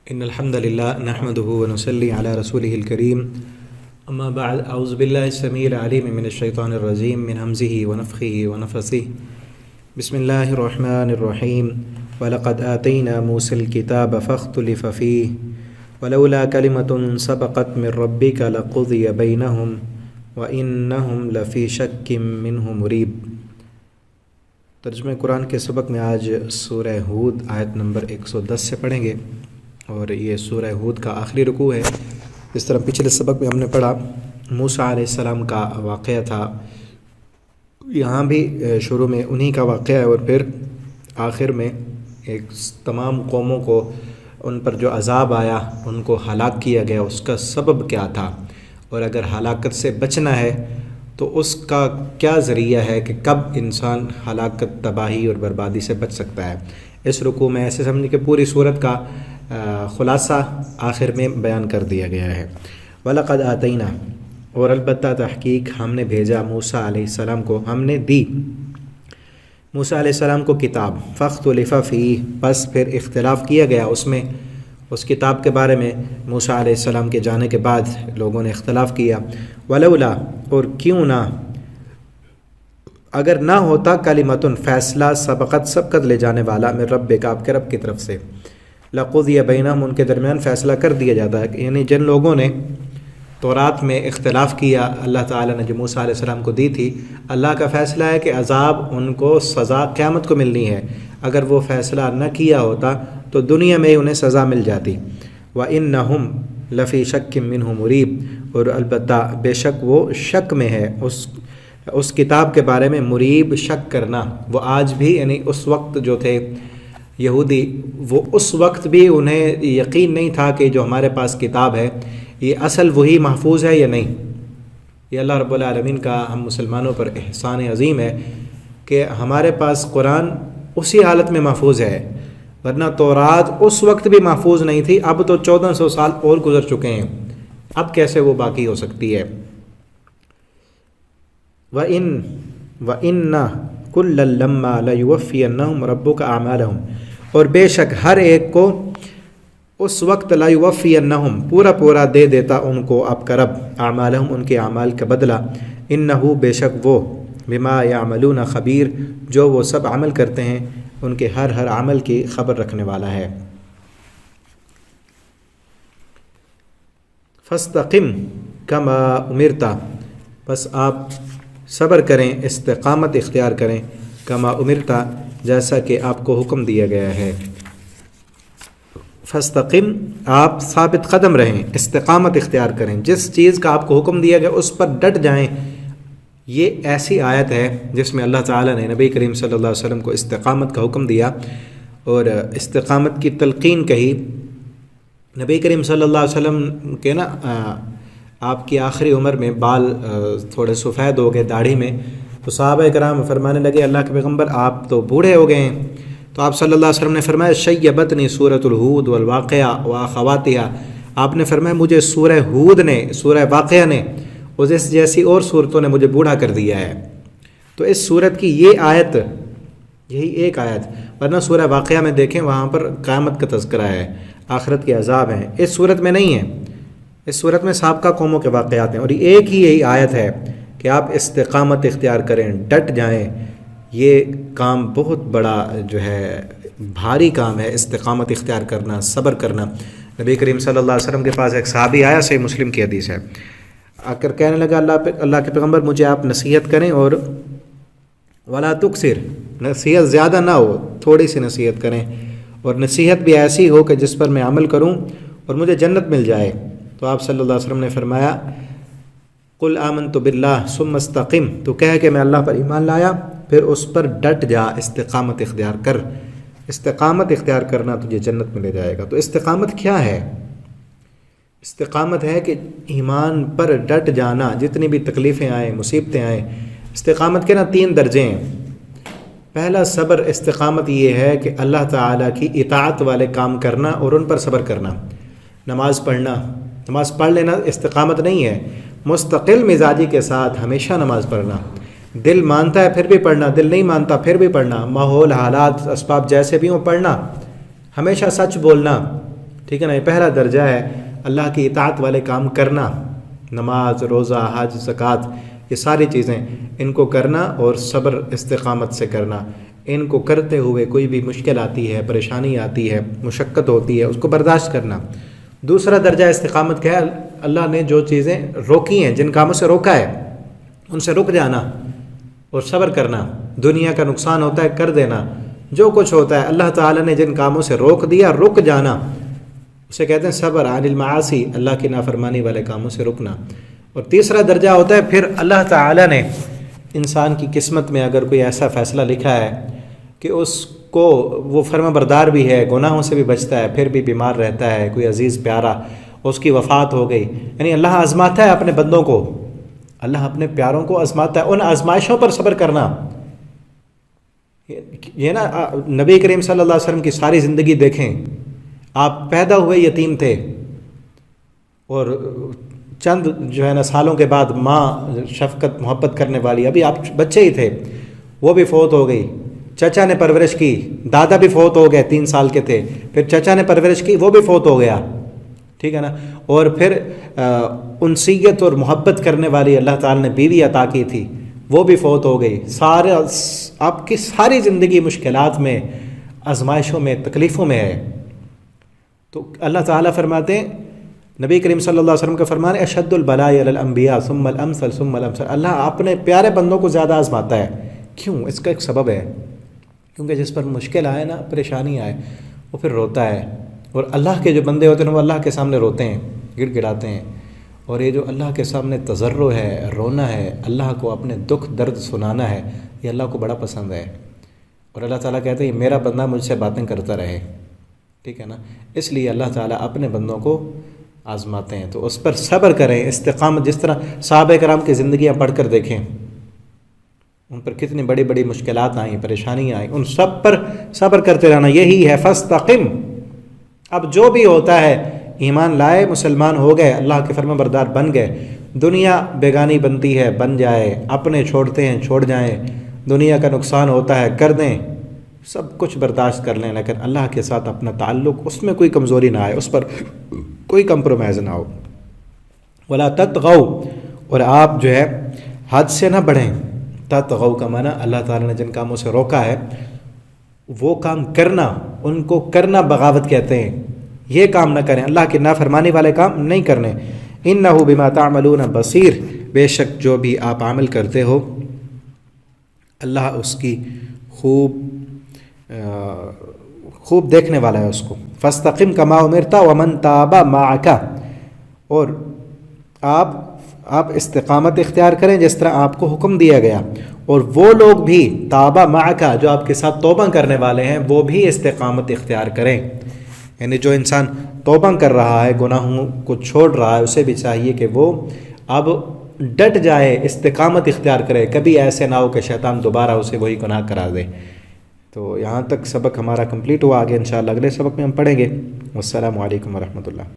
إن الحمد لله نحمده ونصلي على رسوله الكريم أما بعد أعوذ بالله السميع العليم من الشيطان الرجيم من همزه ونفخه ونفثه بسم الله الرحمن الرحيم ولقد آتينا موسى الكتاب فاختلف فيه ولولا كلمة سبقت من ربك لقضي بينهم وإنهم لفي شك منه مريب۔ ترجمہ قرآن کے سبق میں آج سورہ ہود آیت نمبر 110 سے پڑھیں گے، اور یہ سورہ ہود کا آخری رکوع ہے۔ اس طرح پچھلے سبق میں ہم نے پڑھا موسیٰ علیہ السلام کا واقعہ تھا، یہاں بھی شروع میں انہی کا واقعہ ہے، اور پھر آخر میں ایک تمام قوموں کو ان پر جو عذاب آیا ان کو ہلاک کیا گیا، اس کا سبب کیا تھا، اور اگر ہلاکت سے بچنا ہے تو اس کا کیا ذریعہ ہے کہ کب انسان ہلاکت، تباہی اور بربادی سے بچ سکتا ہے۔ اس رکوع میں ایسے سمجھیں کہ پوری صورت کا خلاصہ آخر میں بیان کر دیا گیا ہے۔ وَلَقَدْ آتَيْنَا، اور البتہ تحقیق ہم نے بھیجا موسیٰ علیہ السلام کو، ہم نے دی موسیٰ علیہ السلام کو کتاب، فَاخْتُلِفَ فِيهِ، بس پھر اختلاف کیا گیا اس میں، اس کتاب کے بارے میں موسیٰ علیہ السلام کے جانے کے بعد لوگوں نے اختلاف کیا۔ وَلَوْلَا، اور کیوں نہ، اگر نہ ہوتا کلمۃ، فیصلہ، سبقت لے جانے والا، من ربک، آپ کے رب کی طرف سے، لقضی بینہم، ان کے درمیان فیصلہ کر دیا جاتا ہے، یعنی جن لوگوں نے تورات میں اختلاف کیا، اللہ تعالیٰ نے جو موسیٰ علیہ السلام کو دی تھی، اللہ کا فیصلہ ہے کہ عذاب ان کو، سزا قیامت کو ملنی ہے، اگر وہ فیصلہ نہ کیا ہوتا تو دنیا میں انہیں سزا مل جاتی۔ وَإِنَّهُمْ لَفِي شَكٍّ مِّنْهُ مُرِيبٍ، اور البتہ بے شک وہ شک میں ہے اس کتاب کے بارے میں، مریب، شک کرنا۔ وہ آج بھی، یعنی اس وقت جو تھے یہودی، وہ اس وقت بھی انہیں یقین نہیں تھا کہ جو ہمارے پاس کتاب ہے یہ اصل وہی محفوظ ہے یا نہیں۔ یہ اللہ رب العالمین کا ہم مسلمانوں پر احسان عظیم ہے کہ ہمارے پاس قرآن اسی حالت میں محفوظ ہے، ورنہ تورات اس وقت بھی محفوظ نہیں تھی، اب تو 1400 سال اور گزر چکے ہیں، اب کیسے وہ باقی ہو سکتی ہے۔ وَإِنَّ كُلًّا لَمَّا لَيُوَفِّيَنَّهُمْ رَبُّكَ أَعْمَالَهُمْ، اور بے شک ہر ایک کو اس وقت لَيُوَفِّيَنَّهُمْ پورا دے دیتا ان کو آپ کا رب، اعمالہم، ان کے اعمال کا بدلہ، انہ، بے شک وہ، بما یعملون خبیر، جو وہ سب عمل کرتے ہیں ان کے ہر عمل کی خبر رکھنے والا ہے۔ فاستقم کما امرت، بس آپ صبر کریں، استقامت اختیار کریں، کما امرت، جیسا کہ آپ کو حکم دیا گیا ہے۔ فاستقم، آپ ثابت قدم رہیں، استقامت اختیار کریں، جس چیز کا آپ کو حکم دیا گیا اس پر ڈٹ جائیں۔ یہ ایسی آیت ہے جس میں اللہ تعالیٰ نے نبی کریم صلی اللہ علیہ وسلم کو استقامت کا حکم دیا اور استقامت کی تلقین کہی۔ نبی کریم صلی اللہ علیہ وسلم کے آپ کی آخری عمر میں بال تھوڑے سفید ہو گئے داڑھی میں، تو صحابہ کرام فرمانے لگے اللہ کے پیغمبر آپ تو بوڑھے ہو گئے ہیں، تو آپ صلی اللہ علیہ وسلم نے فرمایا شیبتنی سورۃ الہود والواقعہ واخواتہا، آپ نے فرمایا مجھے سورہ ہود نے، سورہ واقعہ نے، اور اس جیسی اور صورتوں نے مجھے بوڑھا کر دیا ہے۔ تو اس صورت کی یہ آیت، یہی ایک آیت، ورنہ سورہ واقعہ میں دیکھیں وہاں پر قیامت کا تذکرہ ہے، آخرت کے عذاب ہیں، اس صورت میں نہیں ہے، اس صورت میں سابقہ قوموں کے واقعات ہیں، اور ایک ہی یہی آیت ہے کہ آپ استقامت اختیار کریں، ڈٹ جائیں۔ یہ کام بہت بڑا جو ہے بھاری کام ہے، استقامت اختیار کرنا، صبر کرنا۔ نبی کریم صلی اللہ علیہ وسلم کے پاس ایک صحابی آیا، صحیح مسلم کی حدیث ہے، آ کر کہنے لگا اللہ کے پیغمبر مجھے آپ نصیحت کریں، اور ولا تکثر، نصیحت زیادہ نہ ہو، تھوڑی سی نصیحت کریں، اور نصیحت بھی ایسی ہو کہ جس پر میں عمل کروں اور مجھے جنت مل جائے۔ تو آپ صلی اللہ علیہ وسلم نے فرمایا قل آمنت باللہ ثم استقم، تو کہہ کہ میں اللہ پر ایمان لایا، پھر اس پر ڈٹ جا، استقامت اختیار کر۔ استقامت اختیار کرنا تجھے جنت میں لے جائے گا۔ تو استقامت کیا ہے؟ استقامت ہے کہ ایمان پر ڈٹ جانا، جتنی بھی تکلیفیں آئیں، مصیبتیں آئیں۔ استقامت کے 3 درجے ہیں۔ پہلا صبر، استقامت یہ ہے کہ اللہ تعالیٰ کی اطاعت والے کام کرنا اور ان پر صبر کرنا۔ نماز پڑھنا، نماز پڑھ لینا استقامت نہیں ہے، مستقل مزاجی کے ساتھ ہمیشہ نماز پڑھنا، دل مانتا ہے پھر بھی پڑھنا، دل نہیں مانتا پھر بھی پڑھنا، ماحول، حالات، اسباب جیسے بھی ہوں پڑھنا، ہمیشہ سچ بولنا، ٹھیک ہے نا، یہ پہلا درجہ ہے اللہ کی اطاعت والے کام کرنا، نماز، روزہ، حج، زکوٰۃ، یہ ساری چیزیں ان کو کرنا اور صبر استقامت سے کرنا، ان کو کرتے ہوئے کوئی بھی مشکل آتی ہے، پریشانی آتی ہے، مشقت ہوتی ہے، اس کو برداشت کرنا۔ دوسرا درجہ استقامت کا ہے اللہ نے جو چیزیں روکی ہیں، جن کاموں سے روکا ہے ان سے رک جانا اور صبر کرنا، دنیا کا نقصان ہوتا ہے کر دینا، جو کچھ ہوتا ہے اللہ تعالیٰ نے جن کاموں سے روک دیا رک جانا، اسے کہتے ہیں صبر عن المعاصی، اللہ کی نافرمانی والے کاموں سے رکنا۔ اور تیسرا درجہ ہوتا ہے پھر اللہ تعالیٰ نے انسان کی قسمت میں اگر کوئی ایسا فیصلہ لکھا ہے کہ اس کو وہ فرما بردار بھی ہے، گناہوں سے بھی بچتا ہے، پھر بھی بیمار رہتا ہے، کوئی عزیز پیارا اس کی وفات ہو گئی، یعنی اللہ آزماتا ہے اپنے بندوں کو، اللہ اپنے پیاروں کو آزماتا ہے، ان آزمائشوں پر صبر کرنا۔ یہ نا نبی کریم صلی اللہ علیہ وسلم کی ساری زندگی دیکھیں، آپ پیدا ہوئے یتیم تھے اور چند جو ہے نا سالوں کے بعد ماں شفقت محبت کرنے والی، ابھی آپ بچے ہی تھے، وہ بھی فوت ہو گئی، چچا نے پرورش کی، دادا بھی فوت ہو گئے، 3 سال کے تھے، پھر چچا نے پرورش کی، وہ بھی فوت ہو گیا، ٹھیک ہے نا، اور پھر انسیت اور محبت کرنے والی اللہ تعالیٰ نے بیوی عطا کی تھی، وہ بھی فوت ہو گئی۔ سارے آپ کی ساری زندگی مشکلات میں، آزمائشوں میں، تکلیفوں میں ہے۔ تو اللہ تعالیٰ فرماتے ہیں، نبی کریم صلی اللہ علیہ وسلم کا فرمان ہے اشد البلاء علی الانبیاء ثم الامثل ثم الامثل، اللہ اپنے پیارے بندوں کو زیادہ آزماتا ہے۔ کیوں؟ اس کا ایک سبب ہے، کیونکہ جس پر مشکل آئے نا، پریشانی آئے، وہ پھر روتا ہے، اور اللہ کے جو بندے ہوتے ہیں وہ اللہ کے سامنے روتے ہیں، گڑ گڑاتے ہیں، اور یہ جو اللہ کے سامنے تضرع ہے، رونا ہے، اللہ کو اپنے دکھ درد سنانا ہے، یہ اللہ کو بڑا پسند ہے، اور اللہ تعالیٰ کہتے ہیں یہ میرا بندہ مجھ سے باتیں کرتا رہے، ٹھیک ہے نا، اس لیے اللہ تعالیٰ اپنے بندوں کو آزماتے ہیں، تو اس پر صبر کریں، استقامت، جس طرح صحابہ کرام کی زندگیاں پڑھ کر دیکھیں، ان پر کتنی بڑی بڑی مشکلات آئیں، پریشانیاں آئیں، ان سب پر صبر کرتے رہنا، یہی ہے فاستقم۔ اب جو بھی ہوتا ہے، ایمان لائے، مسلمان ہو گئے، اللہ کے فرما بردار بن گئے، دنیا بیگانی بنتی ہے بن جائے، اپنے چھوڑتے ہیں چھوڑ جائیں، دنیا کا نقصان ہوتا ہے کر دیں، سب کچھ برداشت کر لیں، لیکن اللہ کے ساتھ اپنا تعلق، اس میں کوئی کمزوری نہ آئے، اس پر کوئی کمپرومائز نہ ہو۔ ولا تطغوا، اور آپ جو ہے حد سے نہ بڑھیں، تطغوا کا معنی اللہ تعالیٰ نے جن کاموں سے روکا ہے وہ کام کرنا، ان کو کرنا بغاوت کہتے ہیں، یہ کام نہ کریں، اللہ کی نافرمانی والے کام نہیں کرنے۔ انہ بما تعملون بصیر، بے شک جو بھی آپ عمل کرتے ہو اللہ اس کی خوب دیکھنے والا ہے اس کو۔ فاستقم کما امرت ومن تاب معک، اور آپ استقامت اختیار کریں جس طرح آپ کو حکم دیا گیا، اور وہ لوگ بھی تاب معک جو آپ کے ساتھ توبہ کرنے والے ہیں وہ بھی استقامت اختیار کریں، یعنی جو انسان توبہ کر رہا ہے، گناہوں کو چھوڑ رہا ہے، اسے بھی چاہیے کہ وہ اب ڈٹ جائے، استقامت اختیار کرے، کبھی ایسے نہ ہو کہ شیطان دوبارہ اسے وہی گناہ کرا دے۔ تو یہاں تک سبق ہمارا کمپلیٹ ہوا، آگے انشاءاللہ اگلے سبق میں ہم پڑھیں گے۔ والسلام علیکم ورحمۃ اللہ۔